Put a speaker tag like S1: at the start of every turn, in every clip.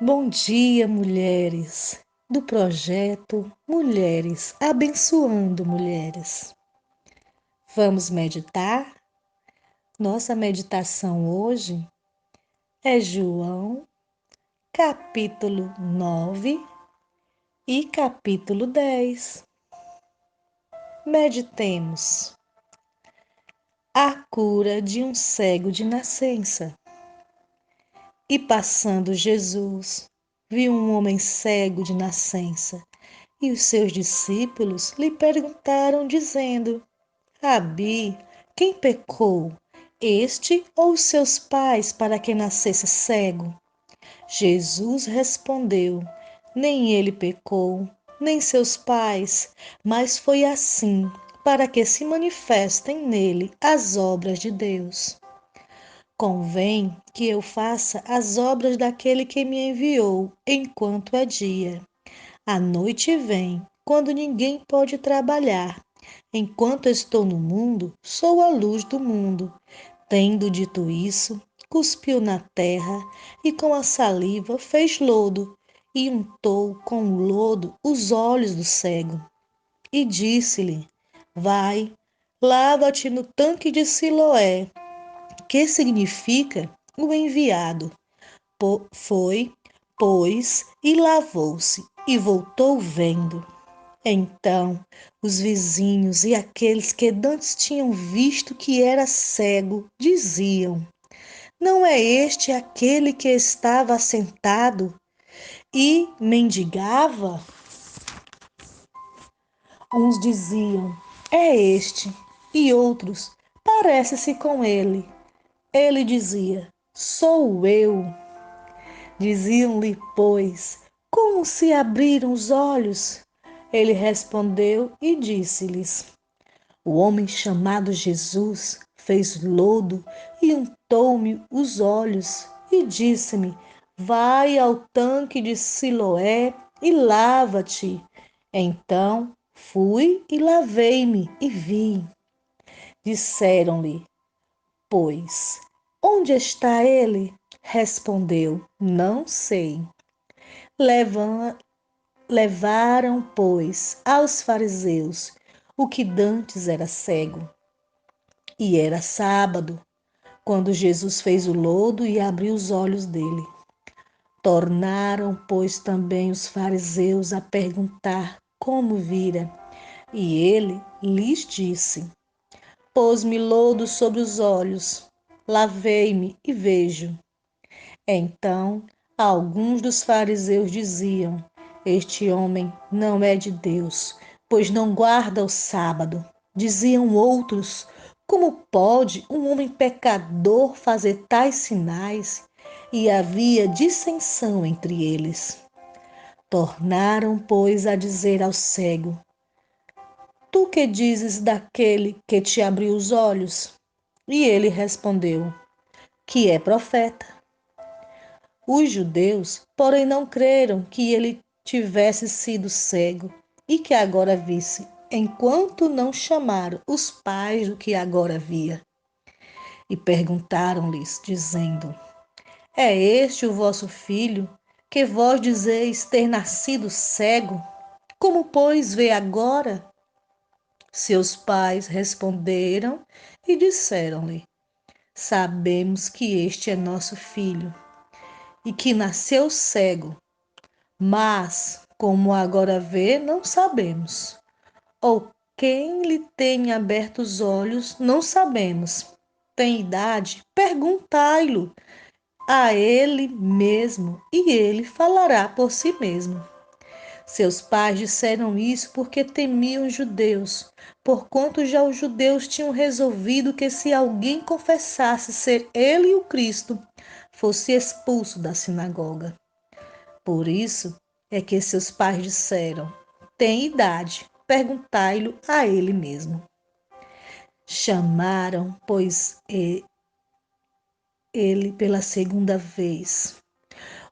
S1: Bom dia, mulheres, do projeto Mulheres Abençoando Mulheres. Vamos meditar? Nossa meditação hoje é João, capítulo 9 e capítulo 10. Meditemos. A cura de um cego de nascença. E passando Jesus, viu um homem cego de nascença. E os seus discípulos lhe perguntaram, dizendo: Rabi, quem pecou, este ou os seus pais, para que nascesse cego? Jesus respondeu: Nem ele pecou, nem seus pais, mas foi assim, para que se manifestem nele as obras de Deus. Convém que eu faça as obras daquele que me enviou, enquanto é dia. A noite vem, quando ninguém pode trabalhar. Enquanto estou no mundo, sou a luz do mundo. Tendo dito isso, cuspiu na terra e com a saliva fez lodo e untou com o lodo os olhos do cego. E disse-lhe: Vai, lava-te no tanque de Siloé, que significa o enviado. Foi, pois, e lavou-se, e voltou vendo. Então, os vizinhos e aqueles que dantes tinham visto que era cego, diziam: Não é este aquele que estava assentado e mendigava? Uns diziam: É este, e outros: Parece-se com ele. Ele dizia: Sou eu. Diziam-lhe, pois, como se abriram os olhos? Ele respondeu e disse-lhes: O homem chamado Jesus fez lodo e untou-me os olhos e disse-me: Vai ao tanque de Siloé e lava-te. Então fui e lavei-me e vi. Disseram-lhe, pois, onde está ele? Respondeu: Não sei. Levaram, pois, aos fariseus o que dantes era cego. E era sábado, quando Jesus fez o lodo e abriu os olhos dele. Tornaram, pois, também os fariseus a perguntar como vira. E ele lhes disse: Pôs-me lodo sobre os olhos, lavei-me e vejo. Então, alguns dos fariseus diziam: Este homem não é de Deus, pois não guarda o sábado. Diziam outros: Como pode um homem pecador fazer tais sinais? E havia dissensão entre eles. Tornaram, pois, a dizer ao cego: Tu que dizes daquele que te abriu os olhos? E ele respondeu: Que é profeta. Os judeus, porém, não creram que ele tivesse sido cego e que agora visse, enquanto não chamaram os pais do que agora via. E perguntaram-lhes, dizendo: É este o vosso filho, que vós dizeis ter nascido cego? Como, pois, vê agora? Seus pais responderam e disseram-lhe: Sabemos que este é nosso filho e que nasceu cego. Mas, como agora vê, não sabemos. Ou quem lhe tenha aberto os olhos, não sabemos. Tem idade? Perguntai-lo a ele mesmo, e ele falará por si mesmo. Seus pais disseram isso porque temiam os judeus, porquanto já os judeus tinham resolvido que se alguém confessasse ser ele o Cristo, fosse expulso da sinagoga. Por isso é que seus pais disseram: Tem idade, perguntai-lo a ele mesmo. Chamaram, pois, ele pela segunda vez,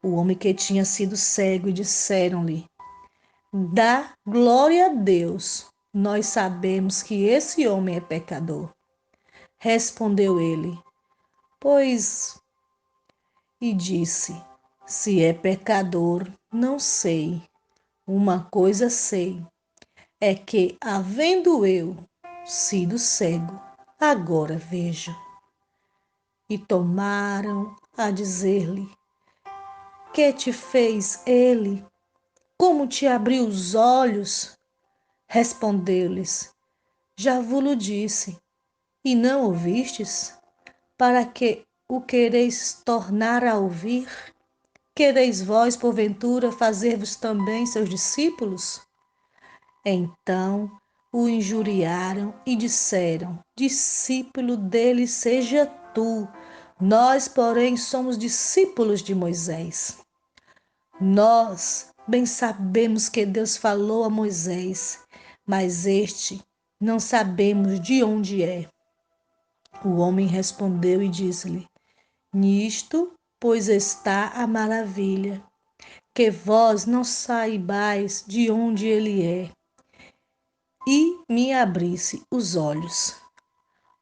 S1: o homem que tinha sido cego, e disseram-lhe: Dá glória a Deus. Nós sabemos que esse homem é pecador. Respondeu ele, pois, e disse: Se é pecador, não sei. Uma coisa sei, é que, havendo eu sido cego, agora vejo. E tomaram a dizer-lhe: Que te fez ele? Como te abriu os olhos? Respondeu-lhes: Já vos disse, e não ouvistes? Para que o quereis tornar a ouvir? Quereis vós, porventura, fazer-vos também seus discípulos? Então o injuriaram e disseram: Discípulo dele seja tu. Nós, porém, somos discípulos de Moisés. Nós bem sabemos que Deus falou a Moisés, mas este não sabemos de onde é. O homem respondeu e disse-lhe: Nisto, pois está a maravilha, que vós não saibais de onde ele é, e me abrisse os olhos.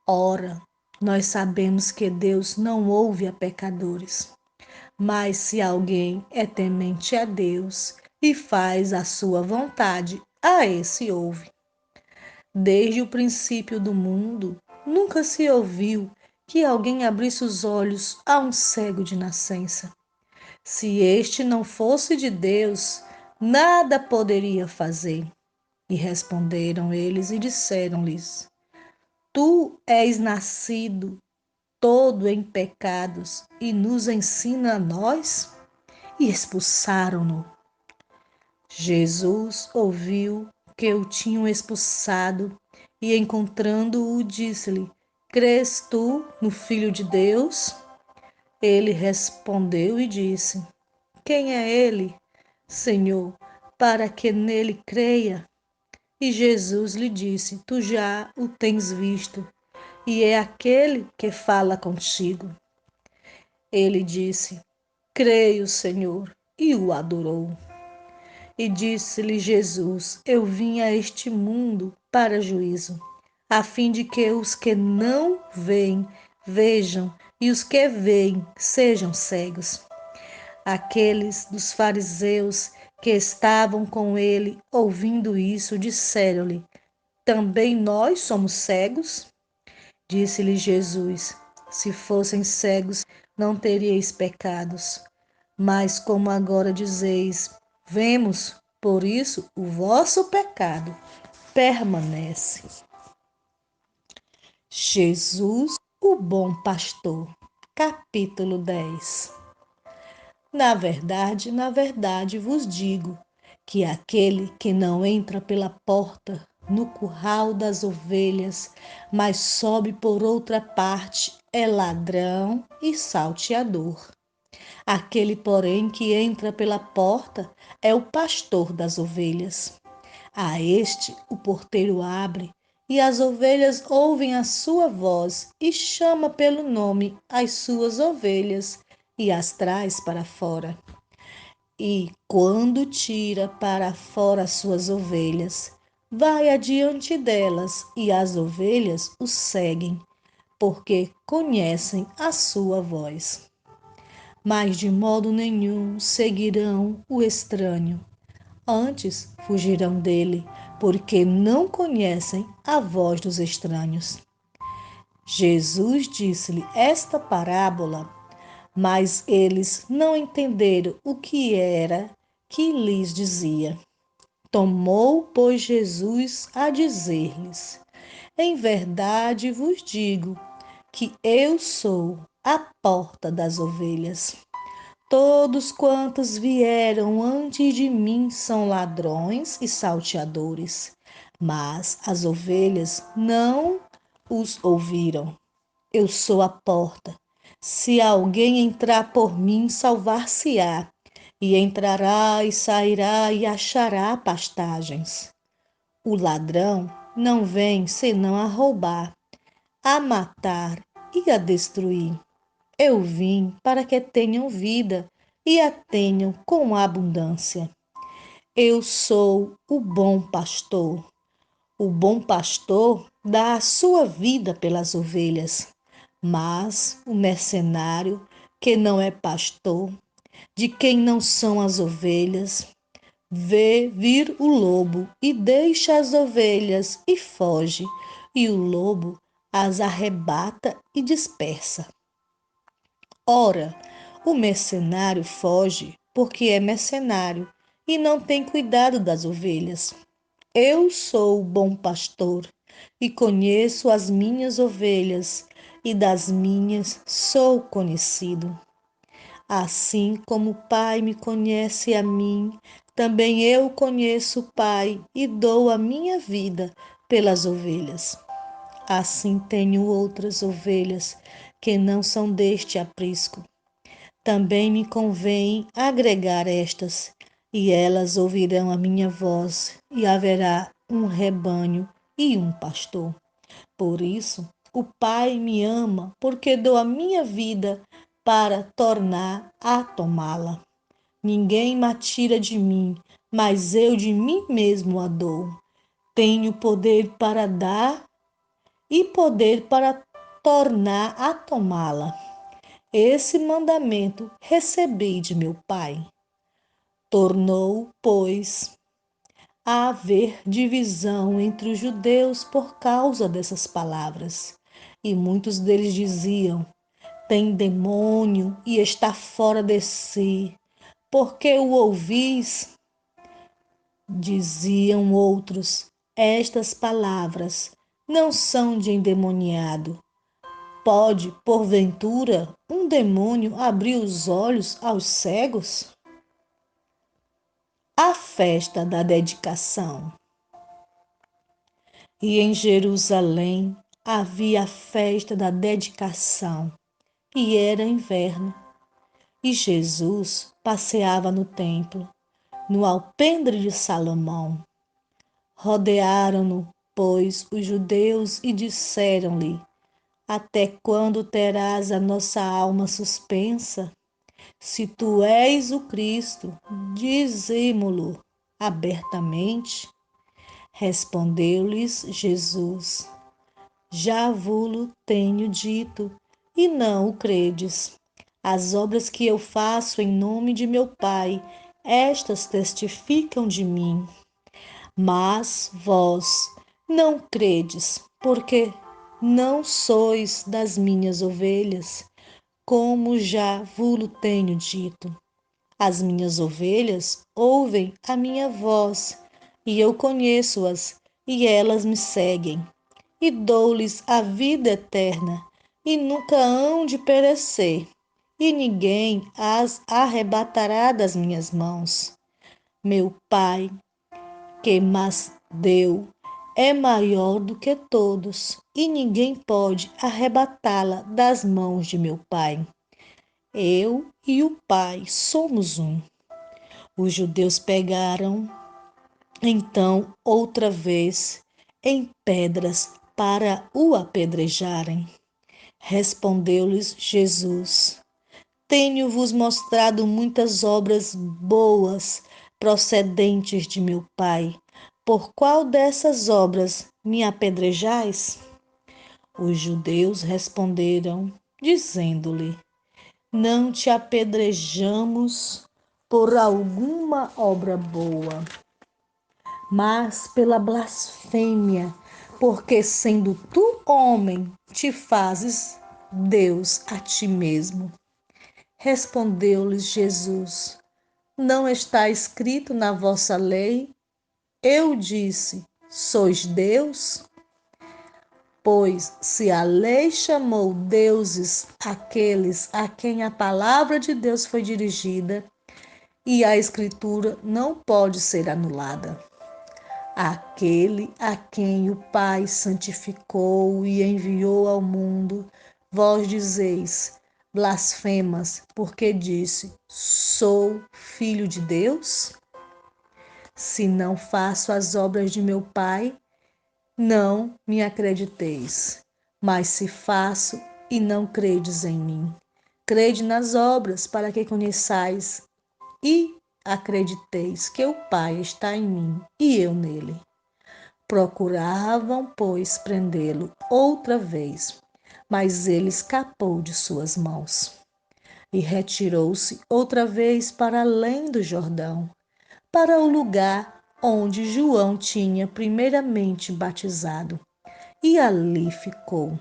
S1: Ora, nós sabemos que Deus não ouve a pecadores, mas se alguém é temente a Deus e faz a sua vontade, a esse ouve. Desde o princípio do mundo, nunca se ouviu que alguém abrisse os olhos a um cego de nascença. Se este não fosse de Deus, nada poderia fazer. E responderam eles e disseram-lhes: Tu és nascido todo em pecados e nos ensina a nós? E expulsaram-no. Jesus ouviu que o tinham expulsado e, encontrando-o, disse-lhe: Crês tu no Filho de Deus? Ele respondeu e disse: Quem é ele, Senhor, para que nele creia? E Jesus lhe disse: Tu já o tens visto, e é aquele que fala contigo. Ele disse: Creio, Senhor, e o adorou. E disse-lhe Jesus: Eu vim a este mundo para juízo, a fim de que os que não veem vejam, e os que veem sejam cegos. Aqueles dos fariseus que estavam com ele, ouvindo isso, disseram-lhe: Também nós somos cegos? Disse-lhe Jesus: Se fossem cegos, não teríeis pecados. Mas como agora dizeis: Vemos, por isso o vosso pecado permanece. Jesus, o bom pastor. Capítulo 10. Na verdade vos digo que aquele que não entra pela porta no curral das ovelhas, mas sobe por outra parte, é ladrão e salteador. Aquele, porém, que entra pela porta é o pastor das ovelhas. A este o porteiro abre, e as ovelhas ouvem a sua voz, e chama pelo nome as suas ovelhas, e as traz para fora. E, quando tira para fora as suas ovelhas, vai adiante delas, e as ovelhas o seguem, porque conhecem a sua voz. Mas de modo nenhum seguirão o estranho. Antes fugirão dele, porque não conhecem a voz dos estranhos. Jesus disse-lhe esta parábola, mas eles não entenderam o que era que lhes dizia. Tomou, pois, Jesus a dizer-lhes: Em verdade vos digo que eu sou a porta das ovelhas. Todos quantos vieram antes de mim são ladrões e salteadores, mas as ovelhas não os ouviram. Eu sou a porta. Se alguém entrar por mim, salvar-se-á, e entrará e sairá e achará pastagens. O ladrão não vem senão a roubar, a matar e a destruir. Eu vim para que tenham vida e a tenham com abundância. Eu sou o bom pastor. O bom pastor dá a sua vida pelas ovelhas, mas o mercenário, que não é pastor, de quem não são as ovelhas. Vê vir o lobo e deixa as ovelhas e foge, e o lobo as arrebata e dispersa. Ora, o mercenário foge porque é mercenário e não tem cuidado das ovelhas. Eu sou o bom pastor e conheço as minhas ovelhas, e das minhas sou conhecido. Assim como o Pai me conhece a mim, também eu conheço o Pai e dou a minha vida pelas ovelhas. Assim tenho outras ovelhas que não são deste aprisco. Também me convém agregar estas, e elas ouvirão a minha voz, e haverá um rebanho e um pastor. Por isso, o Pai me ama, porque dou a minha vida para tornar a tomá-la. Ninguém me tira de mim, mas eu de mim mesmo a dou. Tenho poder para dar e poder para tornar a tomá-la. Esse mandamento recebi de meu Pai. Tornou, pois, a haver divisão entre os judeus por causa dessas palavras. E muitos deles diziam: tem demônio e está fora de si. Porque o ouvis? Diziam outros: estas palavras não são de endemoniado. Pode, porventura, um demônio abrir os olhos aos cegos? A festa da dedicação. E em Jerusalém havia a festa da dedicação, e era inverno. E Jesus passeava no templo, no alpendre de Salomão. Rodearam-no, pois, os judeus e disseram-lhe: até quando terás a nossa alma suspensa? Se tu és o Cristo, dizemo-lo abertamente. Respondeu-lhes Jesus: já vo-lo tenho dito, e não o credes. As obras que eu faço em nome de meu Pai, estas testificam de mim. Mas vós não credes, porque não sois das minhas ovelhas, como já vo-lo tenho dito. As minhas ovelhas ouvem a minha voz, e eu conheço-as, e elas me seguem. E dou-lhes a vida eterna, e nunca hão de perecer, e ninguém as arrebatará das minhas mãos. Meu Pai, que mas deu, é maior do que todos, e ninguém pode arrebatá-la das mãos de meu Pai. Eu e o Pai somos um. Os judeus pegaram, então, outra vez, em pedras para o apedrejarem. Respondeu-lhes Jesus: tenho-vos mostrado muitas obras boas procedentes de meu Pai. Por qual dessas obras me apedrejais? Os judeus responderam, dizendo-lhe: não te apedrejamos por alguma obra boa, mas pela blasfêmia, porque sendo tu homem, te fazes Deus a ti mesmo. Respondeu-lhes Jesus: não está escrito na vossa lei? Eu disse: sois Deus? Pois se a lei chamou deuses aqueles a quem a palavra de Deus foi dirigida, e a Escritura não pode ser anulada. Aquele a quem o Pai santificou e enviou ao mundo, vós dizeis: blasfemas, porque disse: sou filho de Deus? Se não faço as obras de meu Pai, não me acrediteis. Mas se faço e não credes em mim, crede nas obras, para que conheçais e acrediteis que o Pai está em mim e eu nele. Procuravam, pois, prendê-lo outra vez, mas ele escapou de suas mãos. e retirou-se outra vez para além do Jordão, para o lugar onde João tinha primeiramente batizado, e ali ficou.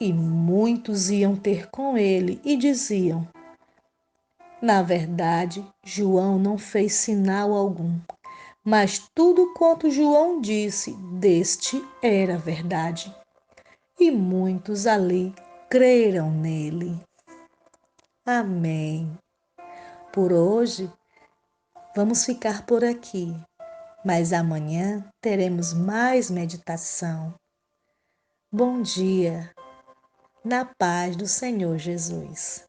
S1: E muitos iam ter com ele e diziam: na verdade, João não fez sinal algum, mas tudo quanto João disse deste era verdade. E muitos ali creram nele. Amém. Por hoje, vamos ficar por aqui, mas amanhã teremos mais meditação. Bom dia, na paz do Senhor Jesus.